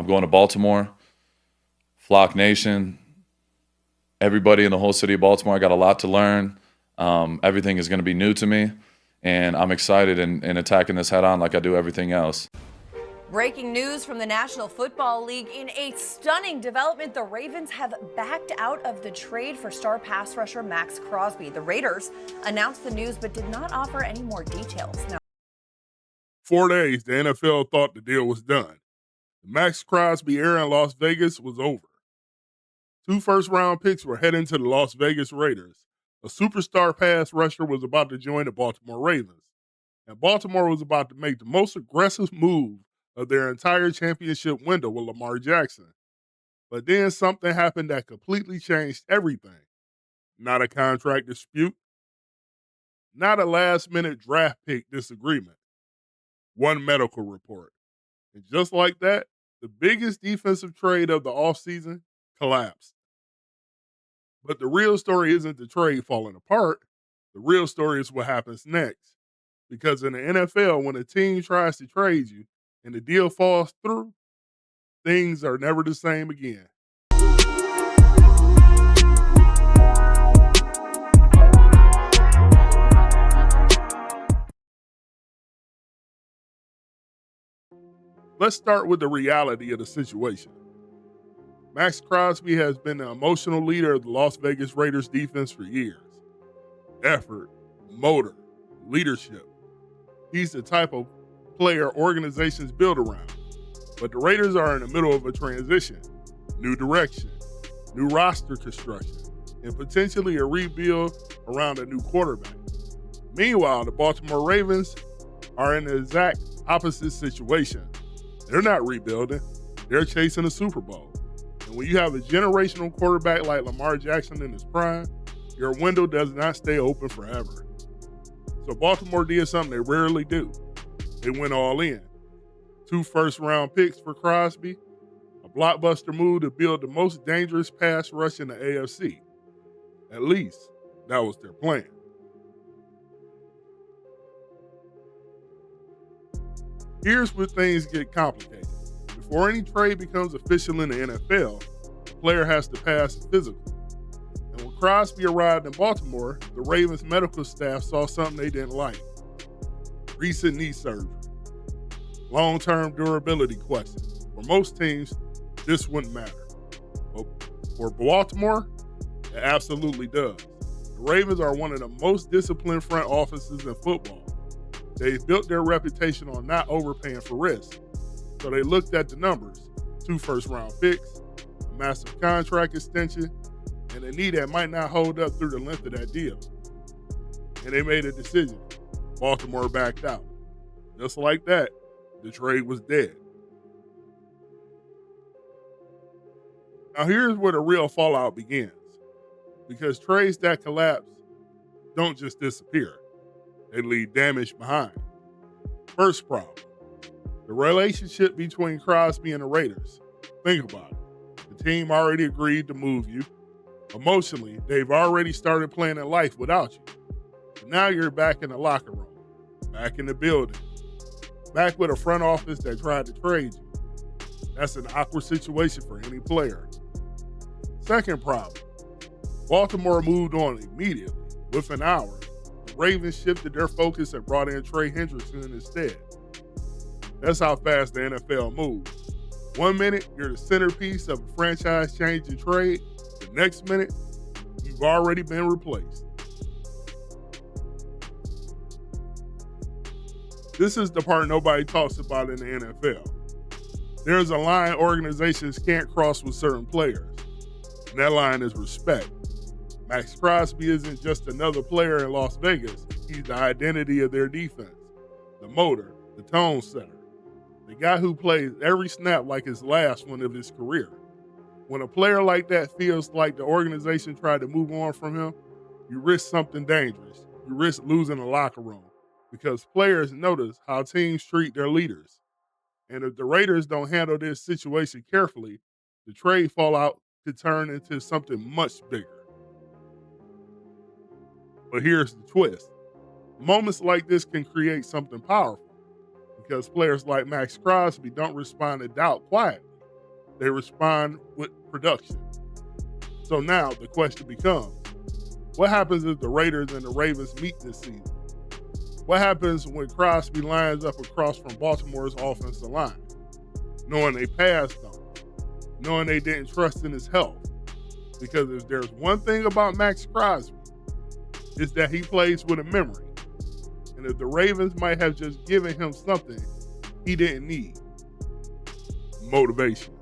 I'm going to Baltimore, Flock Nation, everybody in the whole city of Baltimore. I got a lot to learn. Everything is going to be new to me, and I'm excited in attacking this head on like I do everything else. Breaking news from the National Football League. In a stunning development, the Ravens have backed out of the trade for star pass rusher Maxx Crosby. The Raiders announced the news but did not offer any more details. Now, 4 days, the NFL thought the deal was done. The Maxx Crosby era in Las Vegas was over. 2 first-round picks were heading to the Las Vegas Raiders. A superstar pass rusher was about to join the Baltimore Ravens, and Baltimore was about to make the most aggressive move of their entire championship window with Lamar Jackson. But then something happened that completely changed everything. Not a contract dispute, not a last-minute draft pick disagreement. One medical report. And just like that, the biggest defensive trade of the offseason collapsed. But the real story isn't the trade falling apart. The real story is what happens next. Because in the NFL, when a team tries to trade you and the deal falls through, things are never the same again. Let's start with the reality of the situation. Maxx Crosby has been the emotional leader of the Las Vegas Raiders defense for years. Effort, motor, leadership. He's the type of player organizations build around. But the Raiders are in the middle of a transition, new direction, new roster construction, and potentially a rebuild around a new quarterback. Meanwhile, the Baltimore Ravens are in the exact opposite situation. They're not rebuilding, they're chasing a Super Bowl. And when you have a generational quarterback like Lamar Jackson in his prime, your window does not stay open forever. So Baltimore did something they rarely do. They went all in. 2 first-round picks for Crosby, a blockbuster move to build the most dangerous pass rush in the AFC. At least, that was their plan. Here's where things get complicated. Before any trade becomes official in the NFL, the player has to pass a physical. And when Crosby arrived in Baltimore, the Ravens medical staff saw something they didn't like. Recent knee surgery. Long-term durability questions. For most teams, this wouldn't matter. But for Baltimore, it absolutely does. The Ravens are one of the most disciplined front offices in football. They've built their reputation on not overpaying for risk. So they looked at the numbers. 2 first-round picks, a massive contract extension, and a knee that might not hold up through the length of that deal. And they made a decision. Baltimore backed out. Just like that, the trade was dead. Now here's where the real fallout begins. Because trades that collapse don't just disappear. They leave damage behind. First problem, the relationship between Crosby and the Raiders. Think about it. The team already agreed to move you. Emotionally, they've already started planning life without you. But now you're back in the locker room, back in the building, back with a front office that tried to trade you. That's an awkward situation for any player. Second problem, Baltimore moved on immediately. Within hours, the Ravens shifted their focus and brought in Trey Hendrickson instead. That's how fast the NFL moves. 1 minute, you're the centerpiece of a franchise-changing trade. The next minute, you've already been replaced. This is the part nobody talks about in the NFL. There's a line organizations can't cross with certain players, and that line is respect. Maxx Crosby isn't just another player in Las Vegas. He's the identity of their defense, the motor, the tone setter, the guy who plays every snap like his last one of his career. When a player like that feels like the organization tried to move on from him, you risk something dangerous. You risk losing the locker room because players notice how teams treat their leaders. And if the Raiders don't handle this situation carefully, the trade fallout could turn into something much bigger. But here's the twist. Moments like this can create something powerful because players like Maxx Crosby don't respond to doubt quietly. they respond with production. So now the question becomes, what happens if the Raiders and the Ravens meet this season? What happens when Crosby lines up across from Baltimore's offensive line, knowing they passed on him, knowing they didn't trust in his health? Because if there's one thing about Maxx Crosby, it's that he plays with a memory. And if the Ravens might have just given him something he didn't need, motivation.